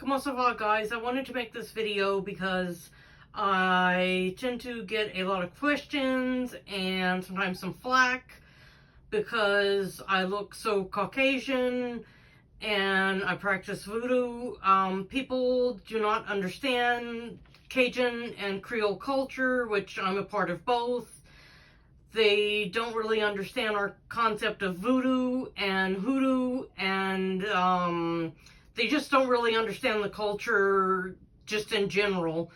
Comment ça va, guys? I wanted to make this video because I tend to get a lot of questions and sometimes some flack because I look so Caucasian and I practice voodoo. People do not understand Cajun and Creole culture, which I'm a part of both. They don't really understand our concept of voodoo and hoodoo, and they just don't really understand the culture just in general.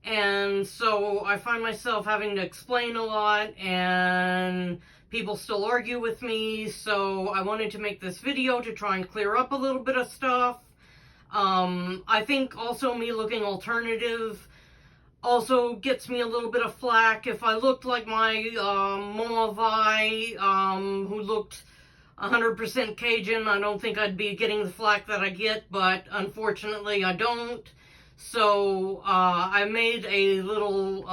And so I find myself having to explain a lot, and people still argue with me. So I wanted to make this video to try and clear up a little bit of stuff. I think also me looking alternative also gets me a little bit of flack. If I looked like my Mama Vi, who looked 100% Cajun, I don't think I'd be getting the flack that I get, but unfortunately I don't. So I made a little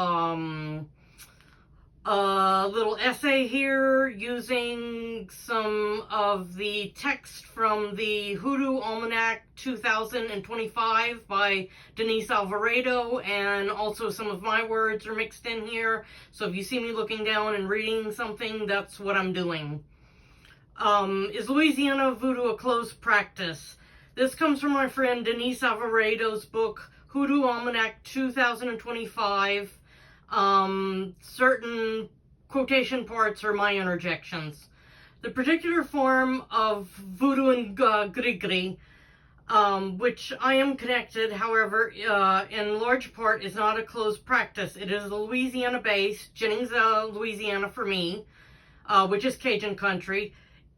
essay here using some of the text from the Hoodoo Almanac 2025 by Denise Alvarado, and also some of my words are mixed in here. So if you see me looking down and reading something, that's what I'm doing. Is Louisiana Voodoo a closed practice? This comes from my friend Denise Alvarado's book, Hoodoo Almanac 2025. Certain quotation parts are my interjections. The particular form of voodoo and gris, which I am connected, however, in large part is not a closed practice. It is Louisiana-based. Jennings, Louisiana for me, which is Cajun country,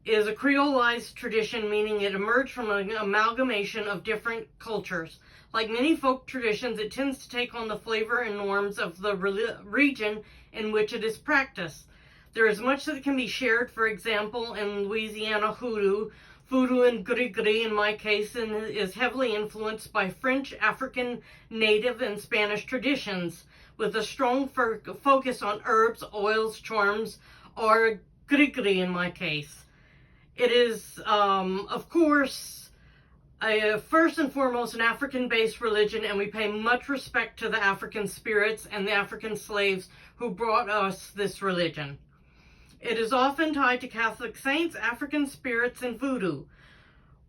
is a creolized tradition, meaning it emerged from an amalgamation of different cultures. Like many folk traditions, it tends to take on the flavor and norms of the region in which it is practiced. There is much that can be shared. For example, in Louisiana Hoodoo, voodoo and gris in my case is heavily influenced by French, African, Native, and Spanish traditions, with a strong focus on herbs, oils, charms, or gris in my case. It is, of course, first and foremost an African-based religion, and we pay much respect to the African spirits and the African slaves who brought us this religion. It is often tied to Catholic saints, African spirits, and voodoo.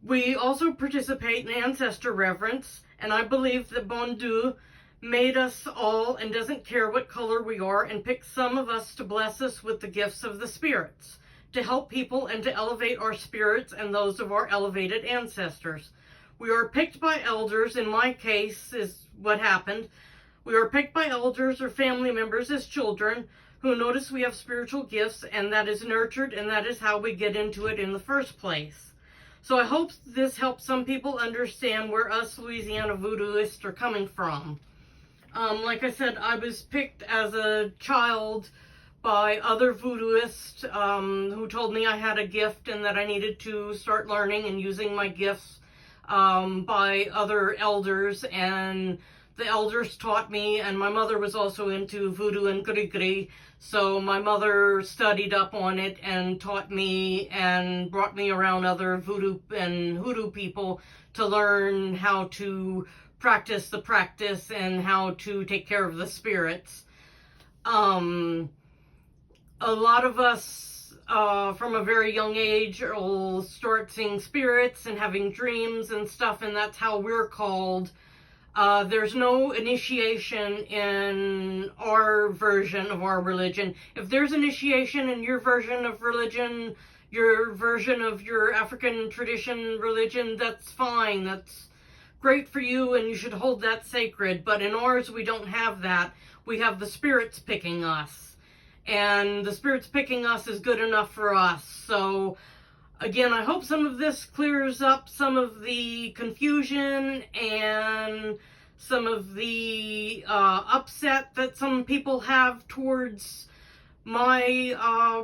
We also participate in ancestor reverence, and I believe that Bon Dieu made us all and doesn't care what color we are, and picked some of us to bless us with the gifts of the spirits, to help people and to elevate our spirits and those of our elevated ancestors. We are picked by elders. In my case is what happened. We are picked by elders or family members as children who notice we have spiritual gifts, and that is nurtured, and that is how we get into it in the first place. So I hope this helps some people understand where us Louisiana Voodooists are coming from. Like I said, I was picked as a child by other voodooists who told me I had a gift and that I needed to start learning and using my gifts, by other elders, and the elders taught me, and my mother was also into voodoo and gris, so my mother studied up on it and taught me and brought me around other voodoo and hoodoo people to learn how to practice the practice and how to take care of the spirits. A lot of us from a very young age will start seeing spirits and having dreams and stuff, and that's how we're called. There's no initiation in our version of our religion. If there's initiation in your version of religion, your version of your African tradition religion, that's fine. That's great for you, and you should hold that sacred. But in ours, we don't have that. We have the spirits picking us. And the spirits picking us is good enough for us. So, again, I hope some of this clears up some of the confusion and some of the upset that some people have towards my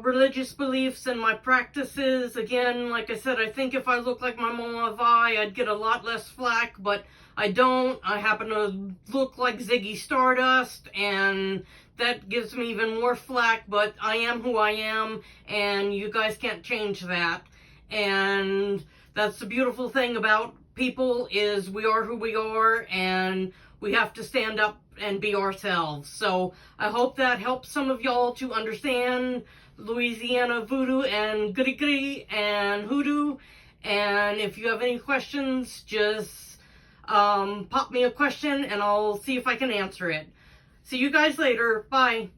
religious beliefs and my practices. Again, like I said, I think if I look like my Mama Vi, I'd get a lot less flack, but I don't. I happen to look like Ziggy Stardust, and that gives me even more flack, but I am who I am, and you guys can't change that. And that's the beautiful thing about people is we are who we are, and we have to stand up and be ourselves. So I hope that helps some of y'all to understand Louisiana Voodoo and gris and Hoodoo. And if you have any questions, just pop me a question and I'll see if I can answer it. See you guys later. Bye.